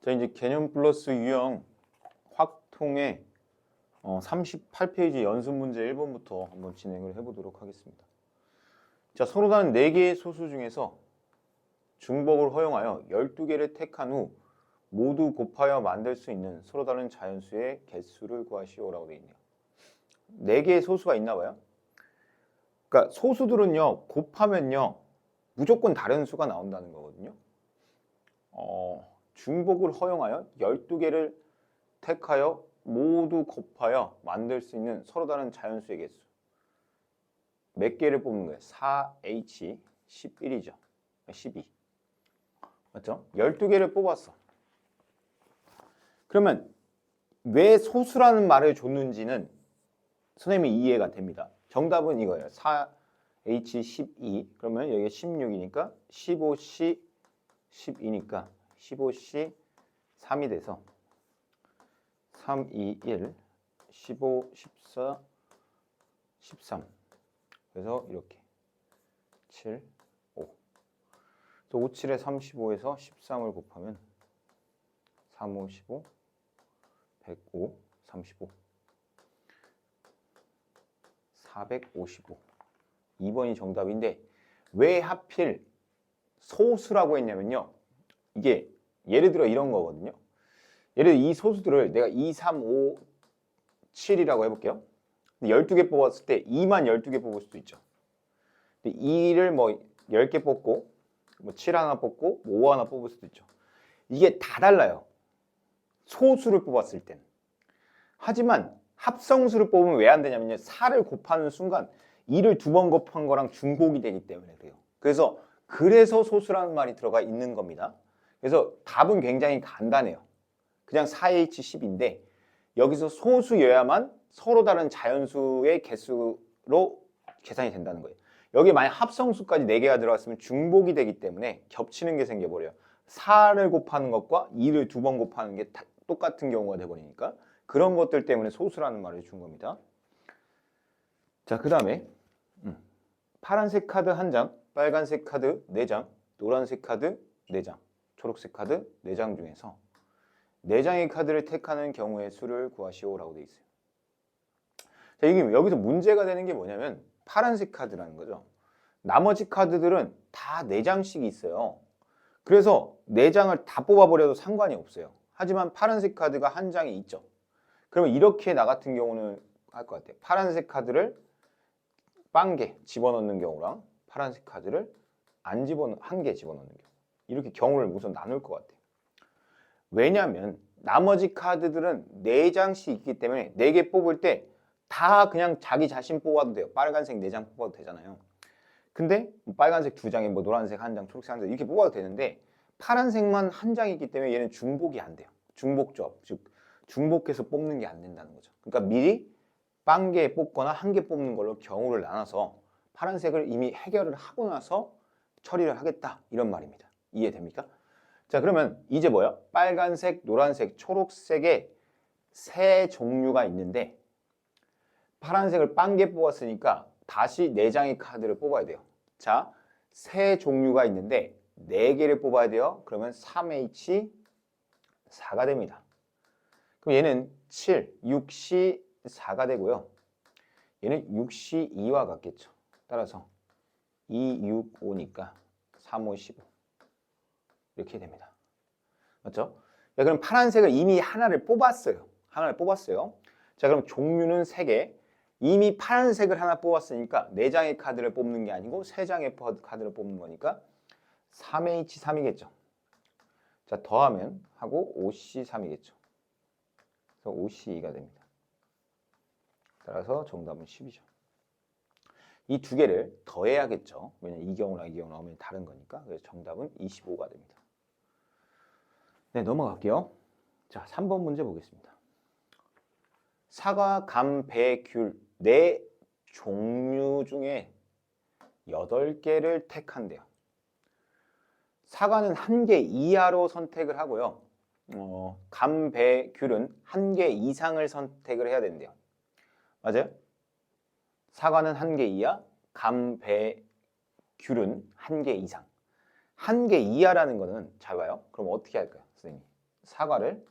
자, 이제 개념 플러스 유형 확통의 38페이지 연습 문제 1번부터 한번 진행을 해보도록 하겠습니다. 자, 서로 다른 4개의 소수 중에서 중복을 허용하여 12개를 택한 후 모두 곱하여 만들 수 있는 서로 다른 자연수의 개수를 구하시오라고 되어 있네요. 4개의 소수가 있나 봐요. 그러니까 소수들은요, 곱하면요 무조건 다른 수가 나온다는 거거든요. 중복을 허용하여 12개를 택하여 모두 곱하여 만들 수 있는 서로 다른 자연수의 개수. 몇 개를 뽑는 거예요? 4H 11이죠. 12. 맞죠? 12개를 뽑았어. 그러면 왜 소수라는 말을 줬는지는 선생님이 이해가 됩니다. 정답은 이거예요. 4H12. 그러면 여기가 16이니까 15C 12니까 15C 3이 돼서 3, 2, 1, 15, 14, 13. 그래서 이렇게 7, 5. 또 5, 7에 35에서 13을 곱하면 3, 5, 15, 105, 35. 455. 2번이 정답인데 왜 하필 소수라고 했냐면요. 이게 예를 들어 이런 거거든요. 예를 들어 이 소수들을 내가 2, 3, 5, 7이라고 해볼게요. 12개 뽑았을 때 2만 12개 뽑을 수도 있죠. 2를 뭐 10개 뽑고 뭐 7 하나 뽑고 뭐 5 하나 뽑을 수도 있죠. 이게 다 달라요. 소수를 뽑았을 땐. 하지만 합성수를 뽑으면 왜 안 되냐면요. 4를 곱하는 순간 2를 2번 곱한 거랑 중복이 되기 때문에 그래요. 그래서 소수라는 말이 들어가 있는 겁니다. 그래서 답은 굉장히 간단해요. 그냥 4H10인데 여기서 소수여야만 서로 다른 자연수의 개수로 계산이 된다는 거예요. 여기 만약 합성수까지 4개가 들어갔으면 중복이 되기 때문에 겹치는 게 생겨버려요. 4를 곱하는 것과 2를 2번 곱하는 게 똑같은 경우가 돼버리니까 그런 것들 때문에 소수라는 말을 준 겁니다. 자, 그 다음에 파란색 카드 1장, 빨간색 카드 4장, 노란색 카드 4장, 초록색 카드 4장 중에서 4장의 카드를 택하는 경우의 수를 구하시오라고 되어 있어요. 자, 이게 여기서 문제가 되는 게 뭐냐면 파란색 카드라는 거죠. 나머지 카드들은 다 4장씩이 있어요. 그래서 4장을 다 뽑아버려도 상관이 없어요. 하지만 파란색 카드가 1장이 있죠. 그러면 이렇게 나 같은 경우는 할 것 같아요. 파란색 카드를 빵개 집어넣는 경우랑 파란색 카드를 안 집어넣는 한 개 집어넣는 경우. 이렇게 경우를 우선 나눌 것 같아요. 왜냐하면 나머지 카드들은 4장씩 있기 때문에 4개 뽑을 때 다 그냥 자기 자신 뽑아도 돼요. 빨간색 4장 뽑아도 되잖아요. 근데 빨간색 2장에 뭐 노란색 1장, 초록색 1장 이렇게 뽑아도 되는데 파란색만 1장이 있기 때문에 얘는 중복이 안 돼요. 중복조합, 즉 중복해서 뽑는 게 안 된다는 거죠. 그러니까 미리 빵개 뽑거나 1개 뽑는 걸로 경우를 나눠서 파란색을 이미 해결을 하고 나서 처리를 하겠다 이런 말입니다. 이해됩니까? 자, 그러면 이제 뭐야? 빨간색, 노란색, 초록색의 세 종류가 있는데 파란색을 빵개 뽑았으니까 다시 4장의 카드를 뽑아야 돼요. 자, 세 종류가 있는데 4개를 뽑아야 돼요. 그러면 3H4가 됩니다. 그럼 얘는 7, 6C 4가 되고요. 얘는 6C 2와 같겠죠. 따라서 2, 6, 5니까 3, 5, 15 이렇게 됩니다. 맞죠? 자, 그럼 파란색을 이미 하나를 뽑았어요. 자, 그럼 종류는 3개. 이미 파란색을 하나 뽑았으니까 4장의 카드를 뽑는 게 아니고 3장의 카드를 뽑는 거니까 3H3이겠죠. 자, 더하면 하고 5C3이겠죠. 그래서 5C2가 됩니다. 따라서 정답은 10이죠. 이 두 개를 더해야겠죠. 왜냐면 이 경우랑 이 경우 나오면 다른 거니까. 그래서 정답은 25가 됩니다. 네, 넘어갈게요. 자, 3번 문제 보겠습니다. 사과, 감, 배, 귤 4종류 중에 8개를 택한대요. 사과는 1개 이하로 선택을 하고요. 감, 배, 귤은 1개 이상을 선택을 해야 된대요. 맞아요? 사과는 1개 이하, 감, 배, 귤은 1개 이상. 1개 이하라는 거는 잘 봐요. 그럼 어떻게 할까요, 선생님? 사과를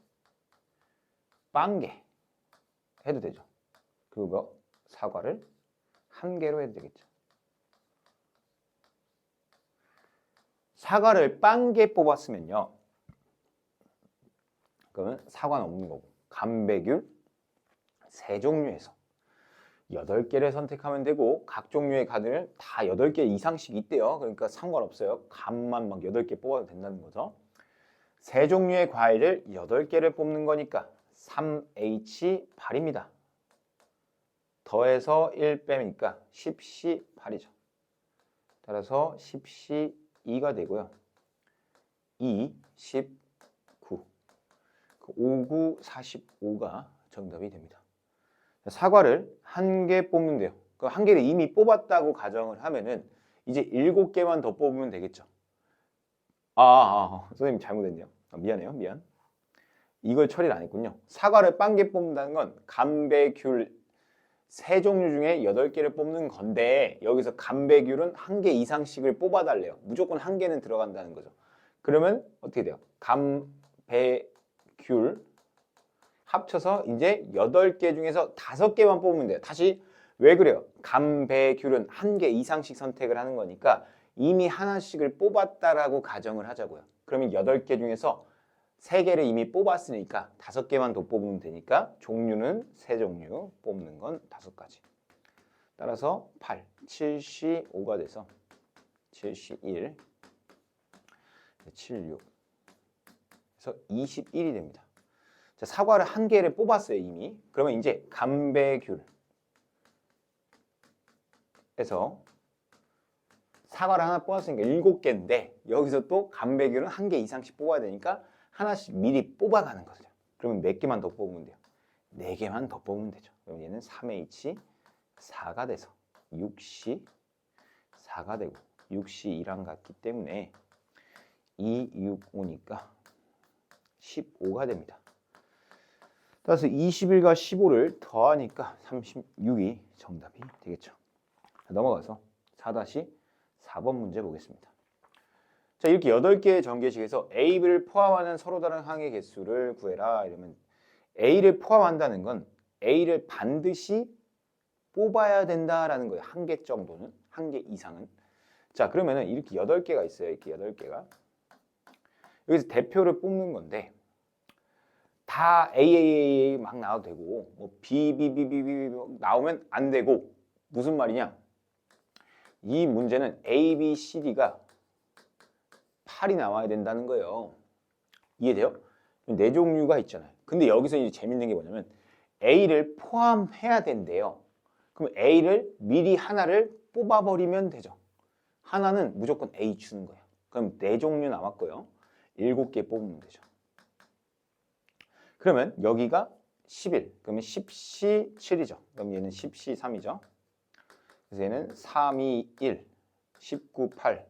빵개 해도 되죠. 그리고 사과를 한 개로 해도 되겠죠. 사과를 빵개 뽑았으면요. 그러면 사과는 없는 거고 감배귤 세 종류에서 8개를 선택하면 되고 각 종류의 카드를 다 8개 이상씩 있대요. 그러니까 상관없어요. 감만 막 8개 뽑아도 된다는 거죠. 세 종류의 과일을 8개를 뽑는 거니까 3H8입니다. 더해서 1 빼니까 10C8이죠. 따라서 10C2가 되고요. 2, 19, 5, 9, 45가 정답이 됩니다. 사과를 한 개 뽑는데요. 그 한 개를 이미 뽑았다고 가정을 하면은 이제 7개만 더 뽑으면 되겠죠. 선생님 잘못했네요. 미안해요. 미안. 이걸 처리를 안 했군요. 사과를 빵개 뽑는다는 건 감배귤 세 종류 중에 8개를 뽑는 건데 여기서 감배귤은 한 개 이상씩을 뽑아달래요. 무조건 한 개는 들어간다는 거죠. 그러면 어떻게 돼요? 감배귤 합쳐서 이제 8개 중에서 5개만 뽑으면 돼요. 다시 왜 그래요? 감배귤은 한 개 이상씩 선택을 하는 거니까 이미 하나씩을 뽑았다라고 가정을 하자고요. 그러면 8개 중에서 3개를 이미 뽑았으니까 5개만 더 뽑으면 되니까 종류는 3종류, 뽑는 건 5가지. 따라서 8, 7C5가 돼서 7C1, 76, 그래서 21이 됩니다. 자, 사과를 한 개를 뽑았어요 이미. 그러면 이제 감배귤에서 사과를 하나 뽑았으니까 7개인데 여기서 또 감배귤은 한 개 이상씩 뽑아야 되니까 하나씩 미리 뽑아가는 거죠. 그러면 몇 개만 더 뽑으면 돼요? 4개만 더 뽑으면 되죠. 그럼 얘는 3H4가 돼서 6C4가 되고 6C2랑 같기 때문에 2, 6, 5니까 15가 됩니다. 따라서 21과 15를 더하니까 36이 정답이 되겠죠. 넘어가서 4-4번 문제 보겠습니다. 자, 이렇게 8개의 전개식에서 A, B를 포함하는 서로 다른 항의 개수를 구해라 이러면 A를 포함한다는 건 A를 반드시 뽑아야 된다라는 거예요. 한 개 정도는, 한 개 이상은. 자, 그러면은 이렇게 8개가 있어요. 이렇게 8개가. 여기서 대표를 뽑는 건데 다 A 막 나와도 되고 뭐 B 나오면 안 되고 무슨 말이냐? 이 문제는 A, B, C, D가 8이 나와야 된다는 거예요. 이해돼요? 4종류가 있잖아요. 근데 여기서 이제 재밌는 게 뭐냐면 A를 포함해야 된대요. 그럼 A를 미리 하나를 뽑아버리면 되죠. 하나는 무조건 A 주는 거예요. 그럼 4종류 남았고요. 7개 뽑으면 되죠. 그러면 여기가 11, 그러면 10C7이죠. 그럼 얘는 10C3이죠. 그래서 얘는 3, 2, 1, 19, 8.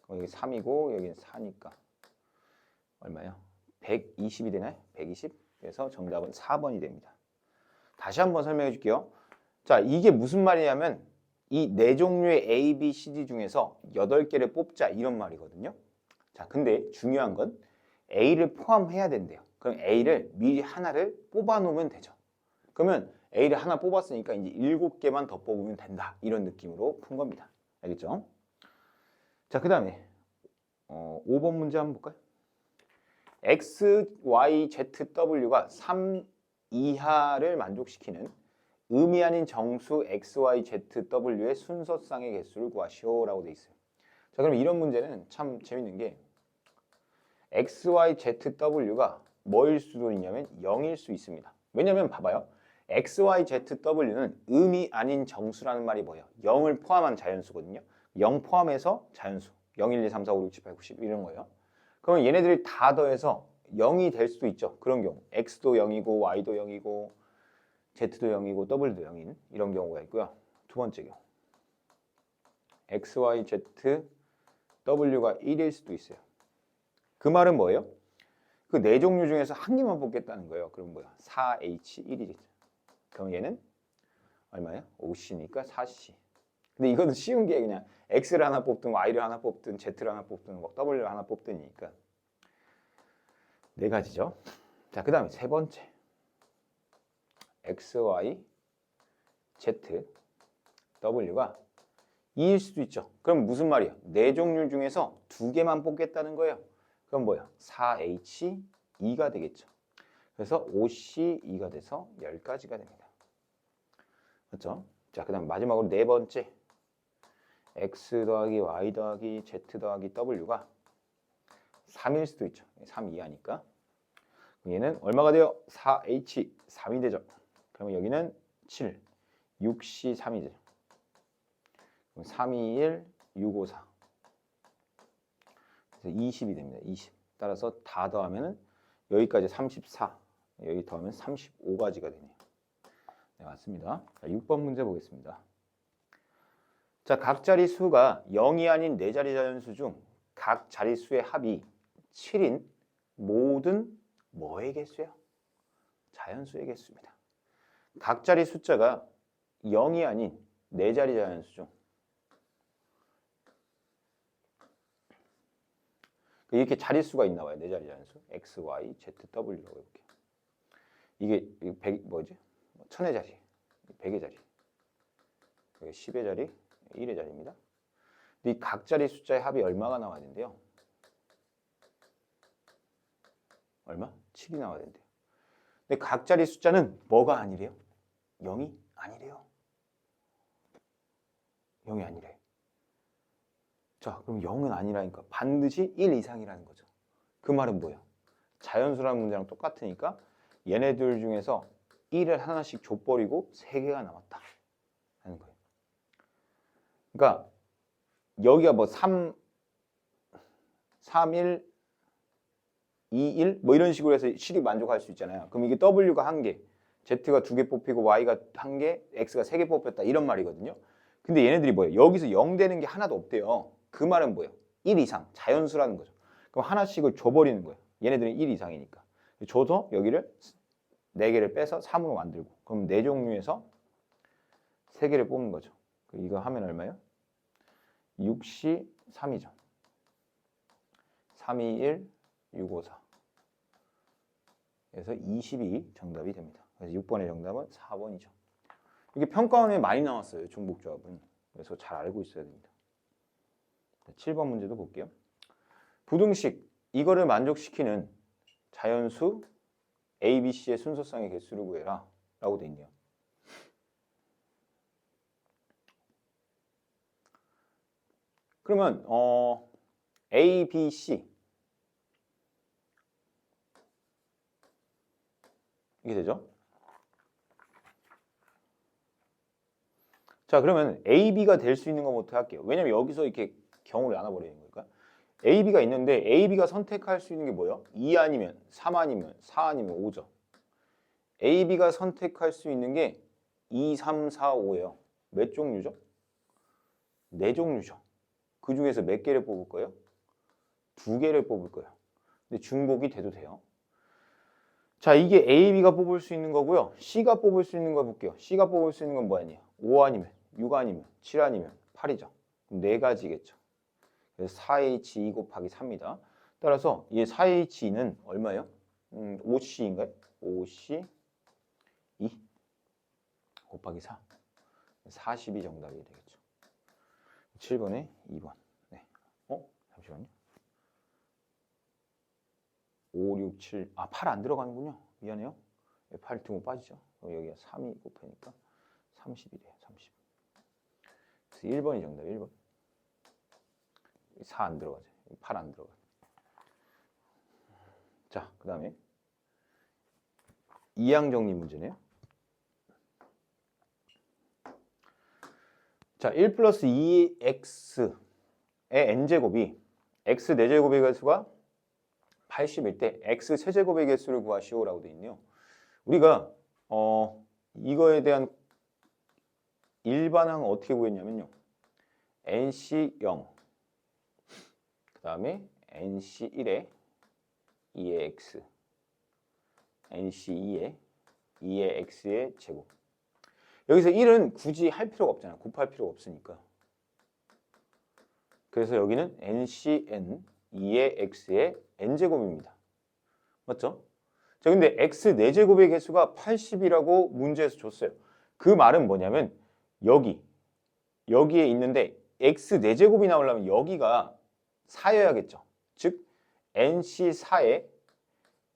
여기 3이고 여기는 4니까 얼마예요? 120이 되나요? 120? 그래서 정답은 4번이 됩니다. 다시 한번 설명해 줄게요. 자, 이게 무슨 말이냐면 이 4종류의 A, B, C, D 중에서 8개를 뽑자 이런 말이거든요. 자, 근데 중요한 건 A를 포함해야 된대요. 그럼 A를 미리 하나를 뽑아 놓으면 되죠. 그러면 A를 하나 뽑았으니까 이제 7개만 더 뽑으면 된다. 이런 느낌으로 푼 겁니다. 알겠죠? 자, 그 다음에 5번 문제 한번 볼까요? X, Y, Z, W가 3 이하를 만족시키는 의미 아닌 정수 X, Y, Z, W의 순서쌍의 개수를 구하시오 라고 돼 있어요. 자, 그럼 이런 문제는 참 재밌는 게 X, Y, Z, W가 뭐일 수도 있냐면 0일 수 있습니다. 왜냐면 봐봐요. X, Y, Z, W는 의미 아닌 정수라는 말이 뭐예요? 0을 포함한 자연수거든요. 0 포함해서 자연수. 0, 1, 2, 3, 4, 5, 6, 7, 8, 9, 10 이런 거예요. 그러면 얘네들이 다 더해서 0이 될 수도 있죠. 그런 경우. X도 0이고 Y도 0이고 Z도 0이고 W도 0인 이런 경우가 있고요. 두 번째 경우. X, Y, Z, W가 1일 수도 있어요. 그 말은 뭐예요? 그 4종류 중에서 한 개만 뽑겠다는 거예요. 그럼 뭐야? 4H1이겠죠. 그럼 얘는 얼마예요? 5C니까 4C. 근데 이거는 쉬운 게 그냥 X를 하나 뽑든 Y를 하나 뽑든 Z를 하나 뽑든 W를 하나 뽑든이니까 네 가지죠. 자, 그 다음에 세 번째. x, y, z, w가 2일 수도 있죠. 그럼 무슨 말이야? 네 종류 중에서 두 개만 뽑겠다는 거예요. 그럼 뭐야? 4h, 2가 되겠죠. 그래서 5c, 2가 돼서 10가지가 됩니다. 맞죠? 자, 그 다음 마지막으로 네 번째. x 더하기 y 더하기 z 더하기 w가 3일 수도 있죠. 3 이하니까. 얘는 얼마가 돼요? 4h 3이 되죠. 그러면 여기는 7, 6c 3이 되죠. 3, 2, 1, 6, 5, 4. 그래서 20이 됩니다. 20. 따라서 다 더하면은 여기까지 34. 여기 더하면 35가지가 되네요. 네, 맞습니다. 자, 6번 문제 보겠습니다. 자, 각 자릿수가 0이 아닌 4자리 자연수 중 각 자릿수의 합이 7인 모든 뭐의 개수요? 자연수의 개수입니다. 각 자리 숫자가 0이 아닌 4자리 자연수 중 이렇게 자릿수가 있나 봐요. 4자리 자연수. x, y, z, w라고 이렇게. 이게 100 뭐지? 1000의 자리, 100의 자리, 10의 자리, 1의 자리입니다. 근데 이 각 자리 숫자의 합이 얼마가 나와야 된대요? 얼마? 7이 나와야 된대요. 근데 각 자리 숫자는 뭐가 아니래요? 0이 아니래요. 0이 아니래. 자, 그럼 0은 아니라니까 반드시 1 이상이라는 거죠. 그 말은 뭐예요? 자연수라는 문제랑 똑같으니까 얘네들 중에서 1을 하나씩 줘버리고 3개가 남았다 하는 거예요. 그러니까 여기가 뭐 3, 1, 2, 1 뭐 이런 식으로 해서 실이 만족할 수 있잖아요. 그럼 이게 W가 1개, Z가 2개 뽑히고 Y가 1개, X가 3개 뽑혔다 이런 말이거든요. 근데 얘네들이 뭐예요? 여기서 0 되는 게 하나도 없대요. 그 말은 뭐예요? 1 이상, 자연수라는 거죠. 그럼 하나씩을 줘버리는 거예요. 얘네들은 1 이상이니까. 줘서 여기를 4개를 빼서 3으로 만들고 그럼 4종류에서 3개를 뽑는 거죠. 이거 하면 얼마예요? 6C 3이죠. 3, 2, 1, 6, 5, 4. 그래서 22 정답이 됩니다. 그래서 6번의 정답은 4번이죠. 이게 평가원에 많이 나왔어요. 중복조합은. 그래서 잘 알고 있어야 됩니다. 7번 문제도 볼게요. 부등식 이거를 만족시키는 자연수 A, B, C의 순서상의 개수를 구해라 라고 돼 있네요. 그러면 A, B, C 이게 되죠? 자, 그러면 A, B가 될 수 있는 것부터 할게요. 왜냐면 여기서 이렇게 경우를 나눠버리는 거니까. A, B가 있는데 A, B가 선택할 수 있는 게 뭐예요? 2 아니면 3 아니면 4 아니면 5죠. A, B가 선택할 수 있는 게 2, 3, 4, 5예요. 몇 종류죠? 4종류죠. 그 중에서 몇 개를 뽑을 거예요? 2개를 뽑을 거예요. 근데 중복이 돼도 돼요. 자, 이게 A, B가 뽑을 수 있는 거고요. C가 뽑을 수 있는 거 볼게요. C가 뽑을 수 있는 건 뭐 아니에요? 5 아니면 6 아니면 7 아니면 8이죠. 그럼 4가지겠죠. 그래서 4H2 곱하기 4입니다. 따라서 이 4H2는 얼마예요? 5C인가요? 5C 2 곱하기 4. 42 정답이 되겠죠. 7번에 2번. 네. 잠시만요. 5, 6, 7. 8 안 들어가는군요. 미안해요. 8 등호 빠지죠. 여기가 3이 곱하니까 30이래요. 30. 그래서 1번이 정답. 1번. 4 안 들어가죠. 8 안 들어가. 자, 그 다음에 이항 정리 문제네요. 자, 1 플러스 2x의 n제곱이 x 4제곱의 개수가 80일 때 x 세제곱의 개수를 구하시오라고 되어 있네요. 우리가 이거에 대한 일반항은 어떻게 구했냐면요. nc0 그 다음에 nc1에 2의 x nc2에 2의 x의 제곱. 여기서 1은 굳이 할 필요가 없잖아요. 곱할 필요가 없으니까. 그래서 여기는 ncn 2의 x의 n제곱입니다. 맞죠? 자, 근데 x 4제곱의 개수가 80이라고 문제에서 줬어요. 그 말은 뭐냐면 여기에 있는데 x 4제곱이 나오려면 여기가 4여야겠죠. 즉 nc4에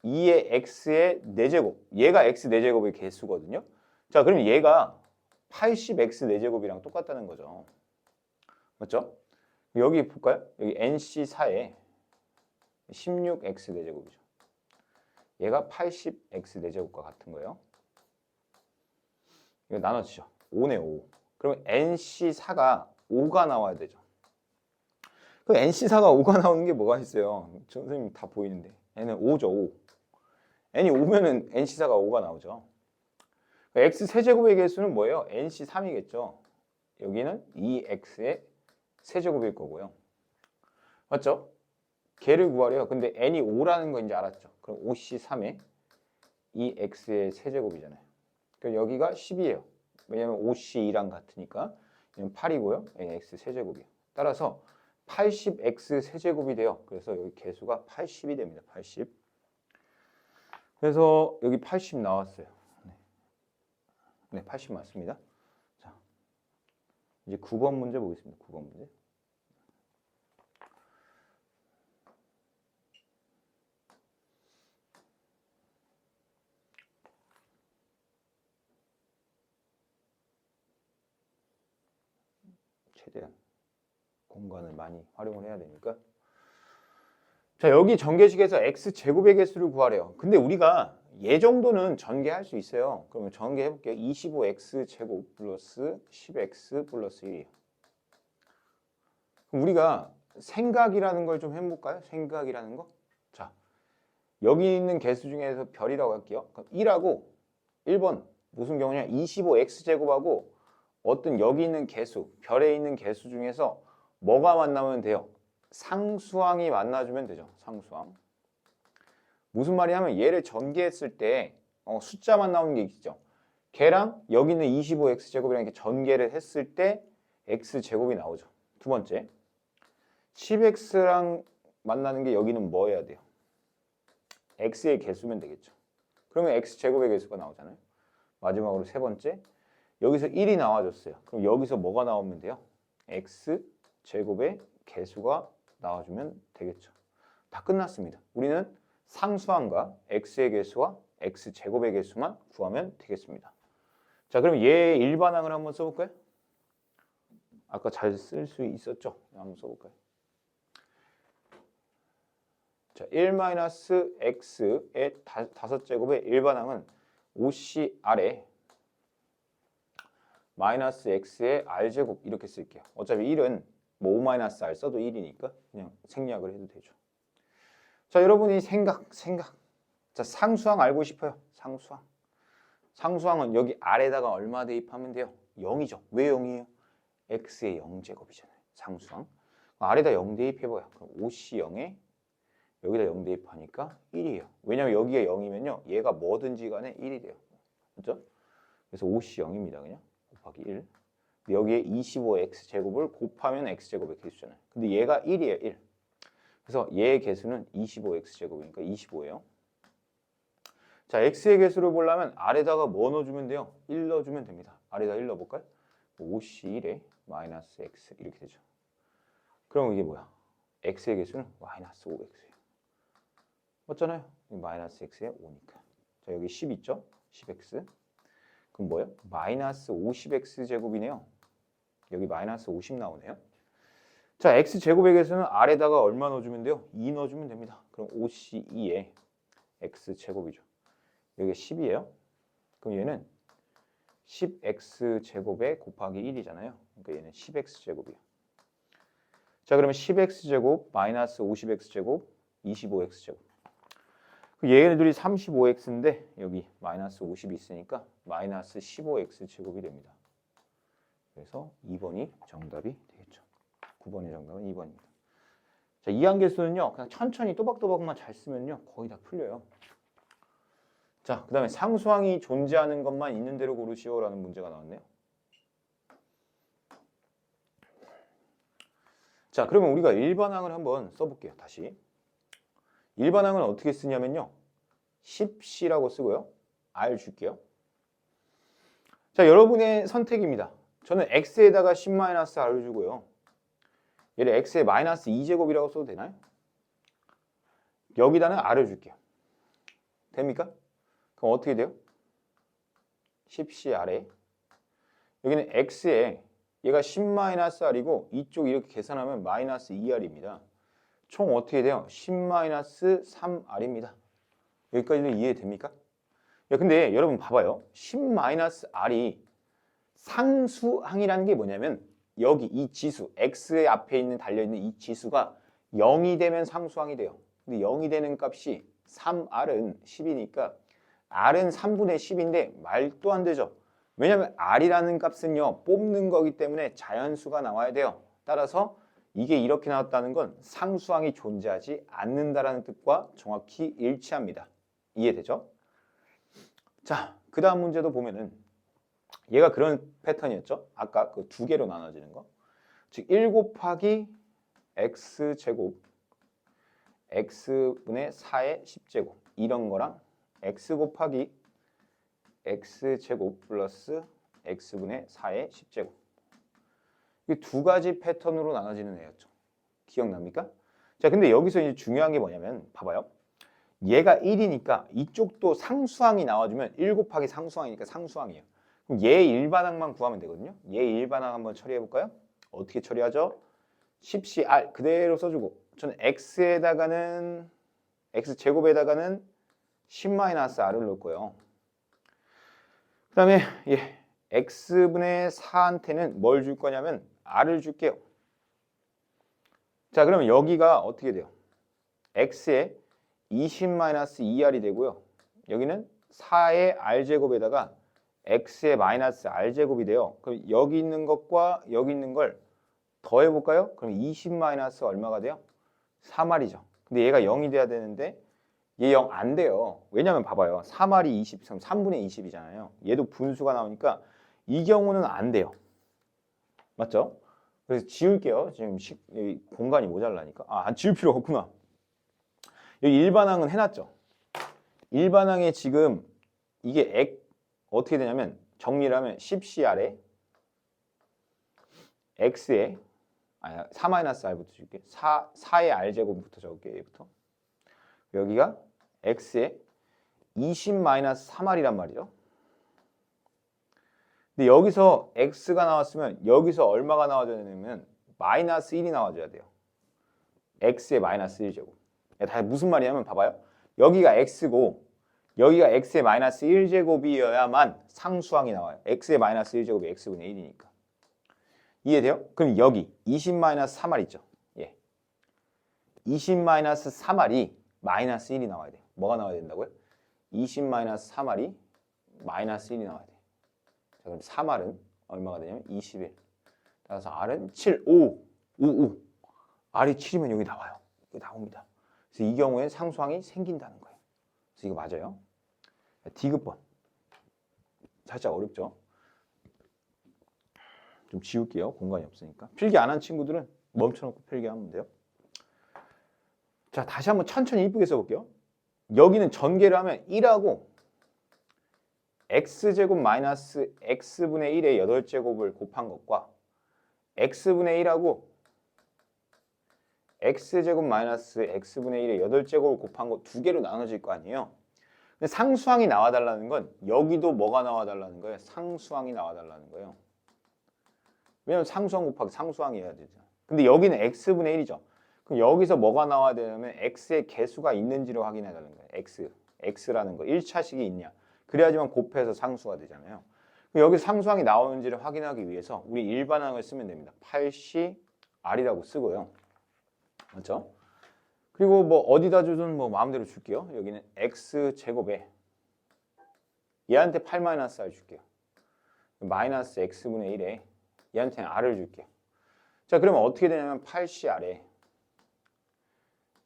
2의 x의 4제곱. 얘가 x 4제곱의 개수거든요. 자, 그럼 얘가 80x 4제곱이랑 똑같다는 거죠. 맞죠? 여기 볼까요? 여기 nc4에 16x 4제곱이죠. 얘가 80x 4제곱과 같은 거예요. 이거 나눠지죠. 5네, 5. 그럼 nc4가 5가 나와야 되죠. 그 nc4가 5가 나오는 게 뭐가 있어요? 선생님 다 보이는데. n은 5죠, 5. n이 5면은 nc4가 5가 나오죠. x 세제곱의 개수는 뭐예요? nc3이겠죠. 여기는 2x의 세제곱일 거고요. 맞죠? 걔를 구하래요. 근데 n이 5라는 거 이제 알았죠. 그럼 5c3에 2x의 세제곱이잖아요. 그럼 여기가 10이에요. 왜냐면 5c2랑 같으니까. 8이고요. x 세제곱이에요. 따라서 80x 세제곱이 돼요. 그래서 여기 개수가 80이 됩니다. 80. 그래서 여기 80 나왔어요. 네, 80 맞습니다. 자, 이제 9번 문제 보겠습니다. 9번 문제. 최대한 공간을 많이 활용을 해야 되니까. 자, 여기 전개식에서 x제곱의 개수를 구하래요. 근데 우리가 얘 정도는 전개할 수 있어요. 그러면 전개해 볼게요. 25x제곱 플러스 10x 플러스 1이에요. 그럼 우리가 생각이라는 걸 좀 해볼까요? 생각이라는 거. 자, 여기 있는 개수 중에서 별이라고 할게요. 그럼 1하고 1번 무슨 경우냐? 25x제곱하고 어떤 여기 있는 개수, 별에 있는 개수 중에서 뭐가 만나면 돼요? 상수항이 만나주면 되죠. 상수항. 무슨 말이냐면 얘를 전개했을 때 숫자만 나오는 게 있죠. 걔랑 여기 있는 25x제곱이랑 이렇게 전개를 했을 때 x제곱이 나오죠. 두 번째, 10x랑 만나는 게 여기는 뭐 해야 돼요? x의 개수면 되겠죠. 그러면 x제곱의 개수가 나오잖아요. 마지막으로 세 번째, 여기서 1이 나와줬어요. 그럼 여기서 뭐가 나오면 돼요? x제곱의 개수가 나와주면 되겠죠. 다 끝났습니다. 우리는 상수항과 x의 개수와 x제곱의 개수만 구하면 되겠습니다. 자, 그럼 얘의 일반항을 한번 써볼까요? 아까 잘 쓸 수 있었죠? 한번 써볼까요? 자, 1-x의 5제곱의 일반항은 5c 아래 마이너스 x의 r제곱 이렇게 쓸게요. 어차피 1은 뭐 5-r 써도 1이니까 그냥 생략을 해도 되죠. 자, 여러분이 생각. 자, 상수항 알고 싶어요. 상수항. 상수항은 여기 아래다가 얼마 대입하면 돼요? 0이죠. 왜 0이에요? x의 0제곱이잖아요. 상수항. 아래다 0 대입해봐요. 그럼 5c0에 여기다 0 대입하니까 1이에요. 왜냐면 여기에 0이면요. 얘가 뭐든지 간에 1이 돼요. 그렇죠? 그래서 5c0입니다. 그냥 곱하기 1. 여기에 25x제곱을 곱하면 x제곱의 개수잖아요. 근데 얘가 1이에요. 1. 그래서 얘의 개수는 25x제곱이니까 25예요. 자, x의 개수를 보려면 아래다가 뭐 넣어주면 돼요? 1 넣어주면 됩니다. 아래다 1 넣어볼까요? 5c1에 마이너스 x 이렇게 되죠. 그럼 이게 뭐야? x의 개수는 마이너스 5x예요. 맞잖아요? 마이너스 x에 5니까. 자, 여기 10 있죠? 10x. 그럼 뭐예요? 마이너스 50x 제곱이네요. 여기 마이너스 50 나오네요. 자, x제곱의 개수는 아래다가 얼마 넣어주면 돼요? 2 넣어주면 됩니다. 그럼 5c2에 x제곱이죠. 여기가 10이에요. 그럼 얘는 10x제곱에 곱하기 1이잖아요. 그러니까 얘는 10x제곱이에요. 자, 그러면 10x제곱 마이너스 50x제곱 25x제곱. 얘네들이 35x인데 여기 마이너스 50이 있으니까 마이너스 15x제곱이 됩니다. 그래서 2번이 정답이 되겠죠. 9번의 정답은 2번입니다. 자, 이항계수는요. 그냥 천천히 또박또박만 잘 쓰면요. 거의 다 풀려요. 자, 그 다음에 상수항이 존재하는 것만 있는 대로 고르시오라는 문제가 나왔네요. 자, 그러면 우리가 일반항을 한번 써볼게요. 다시. 일반항은 어떻게 쓰냐면요. 10C라고 쓰고요. R 줄게요. 자, 여러분의 선택입니다. 저는 X에다가 10-R을 주고요. 얘를 X의 마이너스 2제곱이라고 써도 되나요? 여기다는 R을 줄게요. 됩니까? 그럼 어떻게 돼요? 10CR에 여기는 X에 얘가 10-R이고 이쪽 이렇게 계산하면 마이너스 2R입니다. 총 어떻게 돼요? 10-3R입니다. 여기까지는 이해됩니까? 야, 근데 여러분 봐봐요. 10-R이 상수항이라는 게 뭐냐면 여기 이 지수, X의 앞에 있는 달려있는 이 지수가 0이 되면 상수항이 돼요. 근데 0이 되는 값이 3R은 10이니까 R은 3분의 10인데 말도 안 되죠. 왜냐면 R이라는 값은요, 뽑는 거기 때문에 자연수가 나와야 돼요. 따라서 이게 이렇게 나왔다는 건 상수항이 존재하지 않는다라는 뜻과 정확히 일치합니다. 이해되죠? 자, 그 다음 문제도 보면은 얘가 그런 패턴이었죠. 아까 그 두 개로 나눠지는 거. 즉 1 곱하기 x제곱 x분의 4의 10제곱 이런 거랑 x 곱하기 x제곱 플러스 x분의 4의 10제곱 이 두 가지 패턴으로 나눠지는 애였죠. 기억납니까? 자, 근데 여기서 이제 중요한 게 뭐냐면 봐봐요. 얘가 1이니까 이쪽도 상수항이 나와주면 1 곱하기 상수항이니까 상수항이에요. 그럼 얘 일반항만 구하면 되거든요. 얘 일반항 한번 처리해 볼까요? 어떻게 처리하죠? 10CR 그대로 써주고 저는 x에다가는 x제곱에다가는 10-R을 넣을 거예요. 그 다음에 x분의 4한테는 뭘 줄 거냐면 R을 줄게요. 자, 그러면 여기가 어떻게 돼요? x에 20-2R이 되고요. 여기는 4의 R제곱에다가 x의 마이너스 R제곱이 돼요. 그럼 여기 있는 것과 여기 있는 걸 더해볼까요? 그럼 20 마이너스 얼마가 돼요? 3R이죠. 근데 얘가 0이 돼야 되는데 얘 0 안 돼요. 왜냐면 봐봐요. 3R이 20, 3분의 20이잖아요. 얘도 분수가 나오니까 이 경우는 안 돼요. 맞죠? 그래서 지울게요. 지금 여기 공간이 모자라니까. 안 지울 필요가 없구나. 여기 일반항은 해놨죠. 일반항에 지금 이게 어떻게 되냐면 정리를 하면 10CR에 x에 4-R부터 줄게. 4의 R제곱부터 적을게. 얘부터. 여기가 x에 20-3R이란 말이죠. 근데 여기서 x가 나왔으면 여기서 얼마가 나와줘야 되냐면 마이너스 1이 나와줘야 돼요. x의 마이너스 1제곱. 다 무슨 말이냐면 봐봐요. 여기가 x고 여기가 x의 마이너스 1제곱이어야만 상수항이 나와요. x의 마이너스 1제곱이 x분의 1이니까. 이해돼요? 그럼 여기 20-3R 있죠? 예. 20-3R이 마이너스 1이 나와야 돼요. 뭐가 나와야 된다고요? 20-3R이 마이너스 1이 나와야 돼요. 자, 그럼 3R은 얼마가 되냐면 21. 따라서 R은 7, 5. R이 7이면 여기 나와요. 여기 나옵니다. 그래서 이 경우에 상수항이 생긴다는 거예요. 그래서 이거 맞아요. D급번. 살짝 어렵죠? 좀 지울게요. 공간이 없으니까. 필기 안 한 친구들은 멈춰놓고 필기하면 돼요. 자, 다시 한번 천천히 이쁘게 써볼게요. 여기는 전개를 하면 1하고 x제곱 마이너스 x분의 1의 8제곱을 곱한 것과 x분의 1하고 x제곱 마이너스 x분의 1의 8제곱을 곱한 거 두 개로 나눠질 거 아니에요. 근데 상수항이 나와달라는 건 여기도 뭐가 나와달라는 거예요? 상수항이 나와달라는 거예요. 왜냐면 상수항 곱하기 상수항이어야 되잖아. 근데 여기는 x분의 1이죠. 그럼 여기서 뭐가 나와야 되냐면 x의 개수가 있는지를 확인해달라는 거예요. x라는 거 1차식이 있냐. 그래야지만 곱해서 상수가 되잖아요. 그럼 여기 상수항이 나오는지를 확인하기 위해서 우리 일반항을 쓰면 됩니다. 8CR이라고 쓰고요. 맞죠? 그리고 뭐 어디다 주든 뭐 마음대로 줄게요. 여기는 x제곱에 얘한테 8-R 줄게요. 마이너스 x분의 1에 얘한테는 r을 줄게요. 자, 그러면 어떻게 되냐면 8CR에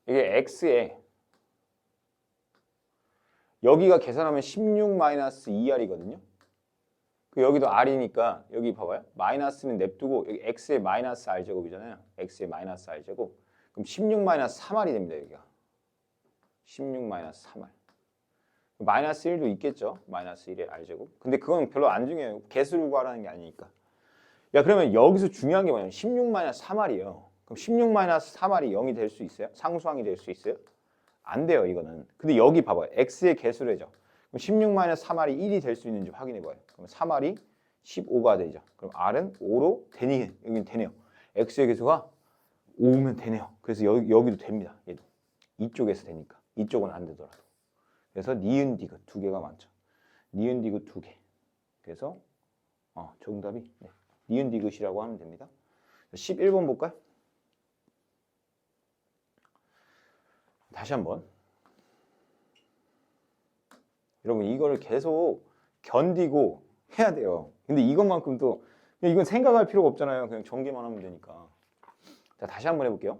이게 x에 여기가 계산하면 16-2R이거든요. 여기도 R이니까 여기 봐봐요. 마이너스는 냅두고 여기 X의 마이너스 R제곱이잖아요. X의 마이너스 R제곱. 그럼 16-3R이 됩니다. 여기가. 16-3R. 마이너스 1도 있겠죠. 마이너스 1의 r제곱. 근데 그건 별로 안 중요해요. 개수를 구하라는 게 아니니까. 야, 그러면 여기서 중요한 게 뭐냐면 16 마이너스 3r이에요. 그럼 16 마이너스 3r이 0이 될 수 있어요? 상수항이 될 수 있어요? 안 돼요, 이거는. 근데 여기 봐봐요. x의 개수래죠. 그럼 16 마이너스 3r이 1이 될 수 있는지 확인해 봐요. 그럼 3r이 15가 되죠. 그럼 r은 5로 되니, 여기는 되네요. x의 개수가 5면 되네요. 그래서 여기도 됩니다. 얘도. 이쪽에서 되니까. 이쪽은 안 되더라도. 그래서 니은 디귿 두 개가 많죠. 니은 디귿 두 개. 그래서 정답이 네. 니은 디귿이라고 하면 됩니다. 11번 볼까요? 다시 한번. 여러분 이거를 계속 견디고 해야 돼요. 근데 이것만큼도 이건 생각할 필요가 없잖아요. 그냥 전개만 하면 되니까. 자, 다시 한번 해볼게요.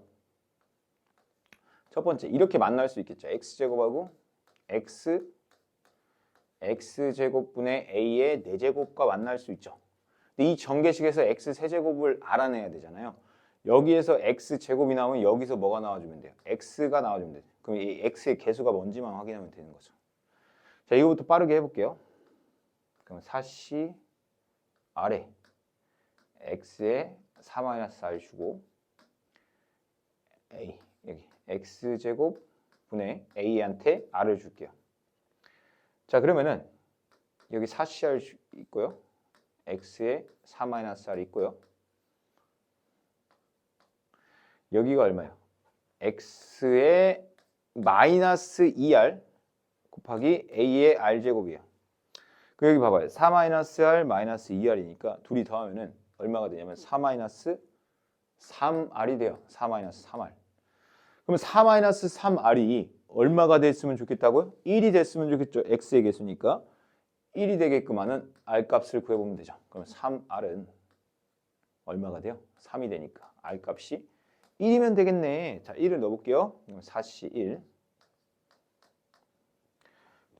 첫 번째, 이렇게 만날 수 있겠죠. x제곱하고 x제곱분의 a의 4제곱과 만날 수 있죠. 근데 이 전개식에서 x 세제곱을 알아내야 되잖아요. 여기에서 x제곱이 나오면 여기서 뭐가 나와주면 돼요? x가 나와주면 돼요. 그럼 이 x의 개수가 뭔지만 확인하면 되는 거죠. 자, 이거부터 빠르게 해볼게요. 그럼 4c 아래 x에 4-r 주고 a 여기 x제곱 분의 a한테 r을 줄게요. 자, 그러면은 여기 4cr 있고요. x에 4-r 있고요. 여기가 얼마예요? x에 마이너스 2r 곱하기 a의 r제곱이에요. 그 여기 봐봐요. 4-r 마이너스 2r이니까 둘이 더하면은 얼마가 되냐면 4-3r이 돼요. 4-3r. 그럼 4-3r이 얼마가 됐으면 좋겠다고요? 1이 됐으면 좋겠죠. x의 개수니까 1이 되게끔 하는 r값을 구해보면 되죠. 그럼 3r은 얼마가 돼요? 3이 되니까 r값이 1이면 되겠네. 자, 1을 넣어볼게요. 4c1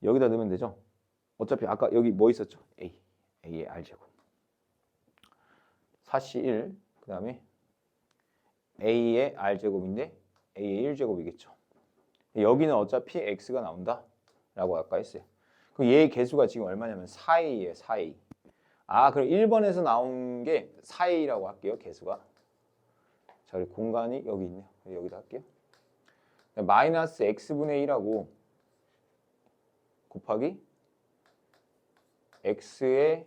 여기다 넣으면 되죠. 어차피 아까 여기 뭐 있었죠? a의 r제곱 4c1 그 다음에 a의 r제곱인데 a의 1제곱이겠죠. 여기는 어차피 x가 나온다 라고 아까 했어요. 그럼 얘의 개수가 지금 얼마냐면 4a예요. 4a. 아, 그럼 1번에서 나온 게 4a라고 할게요. 개수가. 자, 그리고 공간이 여기 있네요. 여기다 할게요. 마이너스 x분의 1하고 곱하기 x의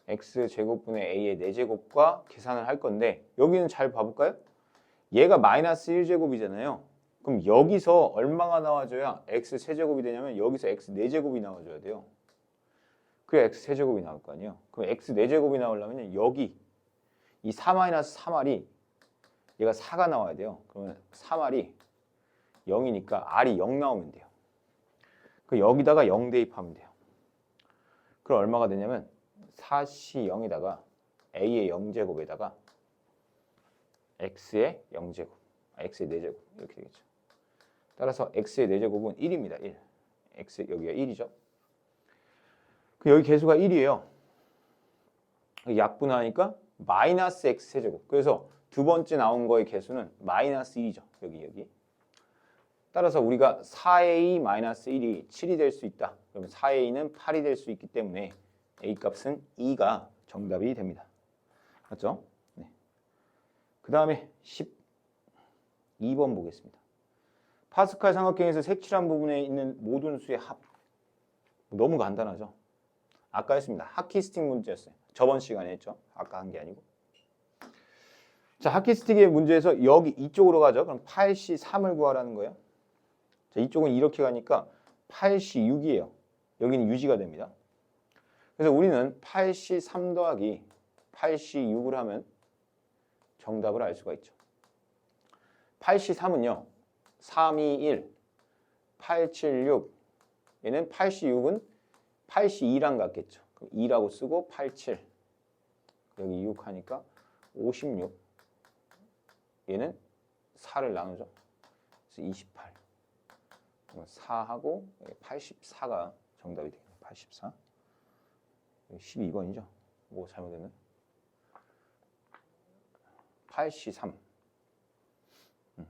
x제곱분의 a의 4제곱과 계산을 할 건데 여기는 잘 봐볼까요? 얘가 마이너스 1제곱이잖아요. 그럼 여기서 얼마가 나와줘야 x 세제곱이 되냐면 여기서 x 4제곱이 나와줘야 돼요. 그래야 x 세제곱이 나올 거 아니에요. 그럼 x 4제곱이 나오려면 여기 이 4-3r이 얘가 4가 나와야 돼요. 그러면 3r이 0이니까 r이 0 나오면 돼요. 그 여기다가 0 대입하면 돼요. 그럼 얼마가 되냐면 4c0에다가 a의 0제곱에다가 x의 0제곱, x의 4제곱 이렇게 되겠죠. 따라서 x의 4제곱은 1입니다. 1. x 여기가 1이죠. 여기 개수가 1이에요. 약분하니까 마이너스 x 세제곱. 그래서 두 번째 나온 거의 개수는 마이너스 1이죠. 여기. 따라서 우리가 4a 마이너스 1이 7이 될 수 있다. 그러면 4a는 8이 될 수 있기 때문에 a 값은 2가 정답이 됩니다. 맞죠? 네. 그 다음에 12번 보겠습니다. 파스칼 삼각형에서 색칠한 부분에 있는 모든 수의 합. 너무 간단하죠? 아까 했습니다. 하키스틱 문제였어요. 저번 시간에 했죠. 아까 한 게 아니고. 자, 하키스틱의 문제에서 여기 이쪽으로 가죠. 그럼 8C3을 구하라는 거예요. 자, 이쪽은 이렇게 가니까 8C6이에요. 여기는 유지가 됩니다. 그래서 우리는 8C3 더하기 8C6을 하면 정답을 알 수가 있죠. 8C3은요. 3, 2, 1, 8, 7, 6. 얘는 8C6은 8C2랑 같겠죠. 그럼 2라고 쓰고 8, 7. 여기 6 하니까 56. 얘는 4를 나누죠. 그래서 28. 4하고 84가 정답이 되겠네요. 84. 12번이죠. 뭐 잘못됐네. 8C3.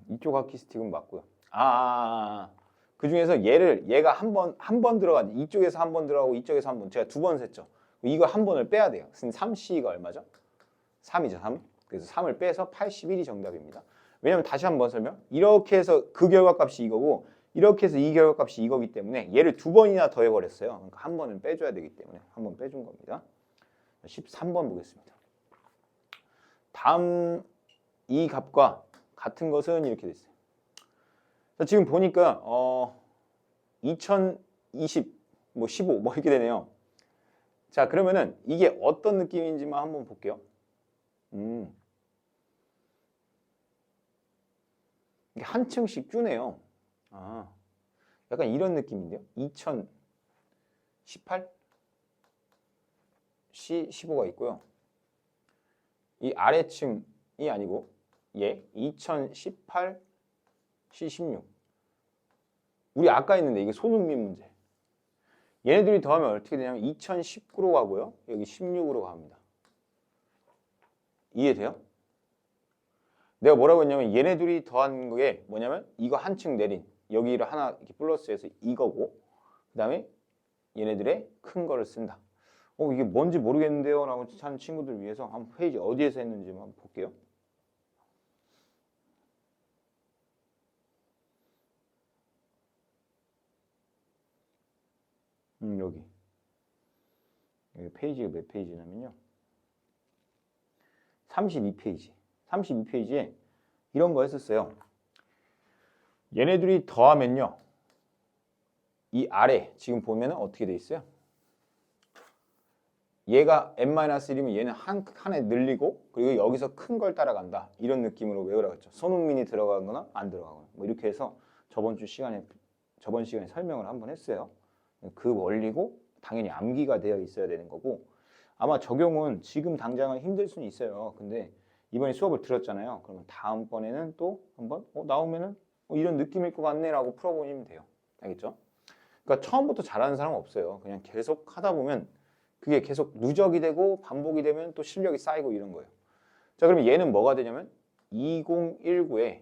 이쪽 하키스틱은 맞고요. 그 중에서 얘가 한 번 들어간, 이쪽에서 한 번 들어가고 이쪽에서 한 번, 제가 두 번 셌죠. 이거 한 번을 빼야 돼요. 3C가 얼마죠? 3이죠, 3. 그래서 3을 빼서 81이 정답입니다. 왜냐면 다시 한번 설명. 이렇게 해서 그 결과값이 이거고, 이렇게 해서 이 결과값이 이거기 때문에 얘를 두 번이나 더해버렸어요. 그러니까 한 번은 빼줘야 되기 때문에 한 번 빼준 겁니다. 13번 보겠습니다. 다음 이 값과 같은 것은 이렇게 돼 있어요. 자, 지금 보니까 2020, 뭐 15, 뭐 이렇게 되네요. 자, 그러면은 이게 어떤 느낌인지만 한번 볼게요. 이게 한 층씩 주네요. 아, 약간 이런 느낌인데요. 2018 C15가 있고요. 이 아래층이 아니고 얘 2018 C16. 우리 아까 했는데 이게 손흥민 문제. 얘네들이 더하면 어떻게 되냐면 2019로 가고요. 여기 16으로 갑니다. 이해돼요? 내가 뭐라고 했냐면 얘네들이 더한 게 뭐냐면 이거 한 층 내린 여기를 하나 이렇게 플러스해서 이거고 그 다음에 얘네들의 큰 거를 쓴다. 이게 뭔지 모르겠는데요 라고 하는 친구들 위해서 한번 페이지 어디에서 했는지 한번 볼게요. 여기 페이지가 몇 페이지냐면요 32페이지 32페이지에 이런 거 했었어요. 얘네들이 더하면요 이 아래 지금 보면은 어떻게 돼 있어요? 얘가 n-1이면 얘는 칸에 늘리고 그리고 여기서 큰 걸 따라간다 이런 느낌으로 외우라고 했죠. 손흥민이 들어가거나 안 들어가거나 뭐 이렇게 해서 저번 시간에 설명을 한번 했어요. 그 원리고 당연히 암기가 되어 있어야 되는 거고 아마 적용은 지금 당장은 힘들 수는 있어요. 근데 이번에 수업을 들었잖아요. 그러면 다음번에는 또 한번 나오면은 이런 느낌일 것 같네 라고 풀어보면 돼요. 알겠죠? 그러니까 처음부터 잘하는 사람은 없어요. 그냥 계속 하다 보면 그게 계속 누적이 되고 반복이 되면 또 실력이 쌓이고 이런 거예요. 자, 그러면 얘는 뭐가 되냐면 2019에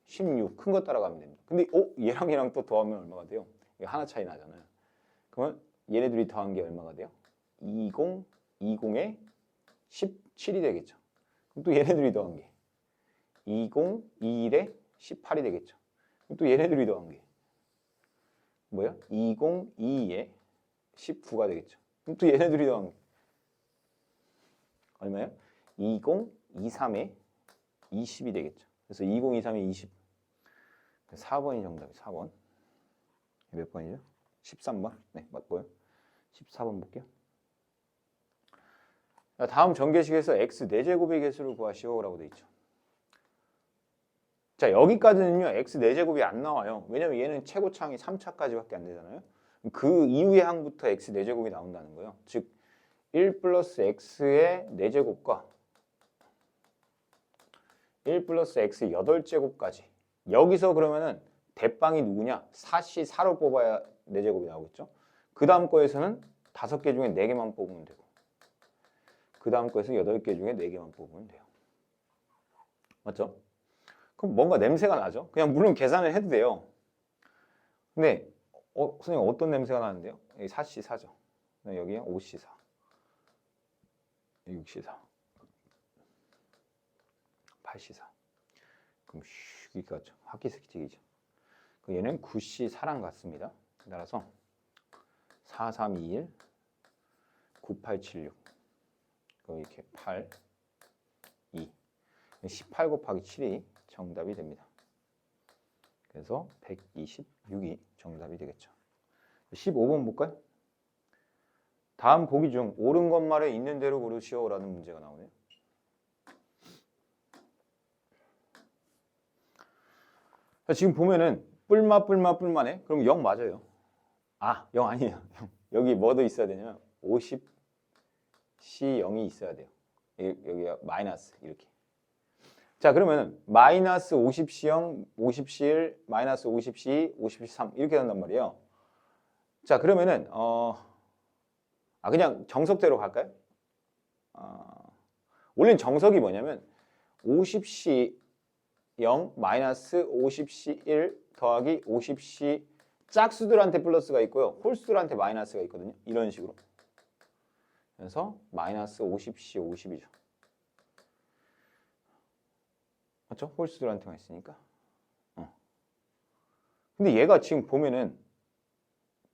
16 큰 거 따라가면 됩니다. 근데 얘랑 또 더하면 얼마가 돼요? 이게 하나 차이 나잖아요. 그러면 얘네들이 더한 게 얼마가 돼요? 2020에 17이 되겠죠. 그럼 또 얘네들이 더한 게 2021에 18이 되겠죠. 그럼 또 얘네들이 더한 게 뭐야? 2022에 19가 되겠죠. 그럼 또 얘네들이 더한 게 얼마예요? 2023에 20이 되겠죠. 그래서 2023에 20. 4번이 정답이 4번. 몇 번이죠? 13번. 네, 맞고요. 14번 볼게요. 다음 전개식에서 x 4제곱의 개수를 구하시오라고 돼 있죠. 자, 여기까지는요. x 4제곱이 안 나와요. 왜냐면 얘는 최고차항이 3차까지밖에 안 되잖아요. 그 이후의 항부터 x 4제곱이 나온다는 거예요. 즉 1 플러스 x의 4제곱과 1 플러스 x의 8제곱까지 여기서 그러면은 대빵이 누구냐? 4C 4로 뽑아야 4제곱이 나오겠죠. 그 다음 거에서는 5개 중에 4개만 뽑으면 되고 그 다음 거에서 8개 중에 4개만 뽑으면 돼요. 맞죠? 그럼 뭔가 냄새가 나죠? 그냥 물론 계산을 해도 돼요. 근데 선생님 어떤 냄새가 나는데요? 여기 4C 4죠. 여기에 5C 4 6C 4 8C 4 그럼 여기가 같죠? 화기색틱이죠. 얘는 9C 4랑 같습니다. 따라서 4, 3, 2, 1 9, 8, 7, 6 이렇게 8, 2 18 곱하기 7이 정답이 됩니다. 그래서 126이 정답이 되겠죠. 15번 볼까요? 다음 보기 중 옳은 것말에 있는 대로 고르시오 라는 문제가 나오네요. 자, 지금 보면은 뿔마해. 그럼 0 맞아요. 0 아니에요. 여기 뭐도 있어야 되냐면 50C 0이 있어야 돼요. 여기가 마이너스 이렇게. 자, 그러면 마이너스 50C 0, 50C 1, 마이너스 50C 2, 50C 3 이렇게 된단 말이에요. 자, 그러면은 그냥 정석대로 갈까요? 원래는 정석이 뭐냐면 50C 0 마이너스 50C 1 더하기 50C 짝수들한테 플러스가 있고요. 홀수들한테 마이너스가 있거든요. 이런 식으로. 그래서 마이너스 50C 50이죠. 맞죠? 홀수들한테만 있으니까. 근데 얘가 지금 보면은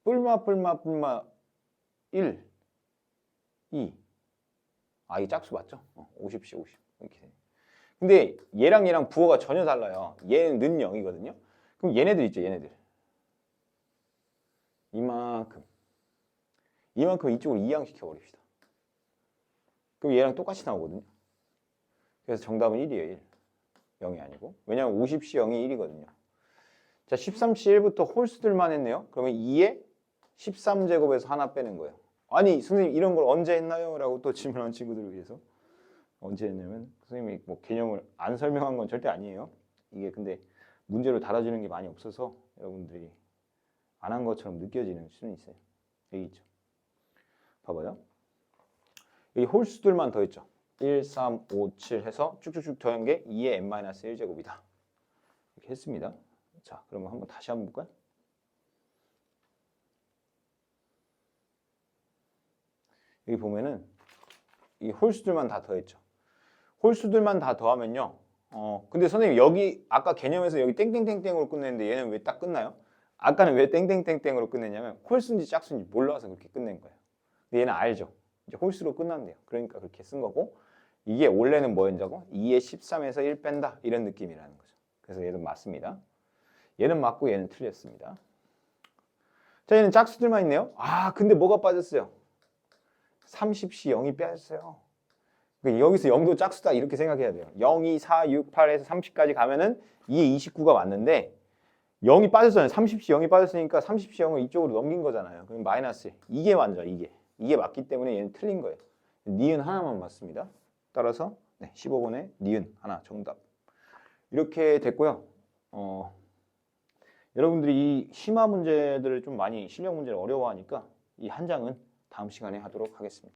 뿔마 1, 2. 아, 이 짝수 맞죠? 50C 50. 이렇게. 근데 얘랑 부호가 전혀 달라요. 얘는 0이거든요. 그럼 얘네들 있죠, 얘네들. 이만큼 이쪽으로 이항시켜 버립시다. 그럼 얘랑 똑같이 나오거든요. 그래서 정답은 1이에요, 1. 0이 아니고. 왜냐면 50C 0이 1이거든요. 자, 13C 1부터 홀수들만 했네요. 그러면 2에 13제곱에서 하나 빼는 거예요. 아니, 선생님 이런 걸 언제 했나요? 라고 또 질문하는 친구들을 위해서. 언제 했냐면 선생님이 뭐 개념을 안 설명한 건 절대 아니에요. 이게 근데 문제로 달아주는 게 많이 없어서 여러분들이 안 한 것처럼 느껴지는 수는 있어요. 여기 있죠. 봐봐요. 여기 홀수들만 더했죠. 1, 3, 5, 7 해서 쭉쭉쭉 더한 게 2의 n-1제곱이다. 이렇게 했습니다. 자, 그러면 한번 다시 한번 볼까요? 여기 보면은 이 홀수들만 다 더했죠. 홀수들만 다 더하면요. 근데 선생님 여기 아까 개념에서 여기 땡땡땡땡으로 끝냈는데 얘는 왜 딱 끝나요? 아까는 왜 땡땡땡땡으로 끝냈냐면 홀수인지 짝수인지 몰라서 그렇게 끝낸 거예요. 근데 얘는 알죠. 이제 홀수로 끝난대요. 그러니까 그렇게 쓴 거고 이게 원래는 뭐였냐고? 2의 13에서 1 뺀다 이런 느낌이라는 거죠. 그래서 얘는 맞습니다. 얘는 맞고 얘는 틀렸습니다. 자, 얘는 짝수들만 있네요. 아, 근데 뭐가 빠졌어요? 30C 0이 빠졌어요. 여기서 0도 짝수다 이렇게 생각해야 돼요. 0, 2, 4, 6, 8에서 30까지 가면은 2에 29가 맞는데 0이 빠졌잖아요. 30C 0이 빠졌으니까 30C 0을 이쪽으로 넘긴 거잖아요. 그럼 마이너스. 이게 맞죠. 이게 맞기 때문에 얘는 틀린 거예요. 니은 하나만 맞습니다. 따라서 15번에 니은 하나 정답. 이렇게 됐고요. 여러분들이 이 심화 문제들을 좀 많이 실력 문제를 어려워하니까 이 한 장은 다음 시간에 하도록 하겠습니다.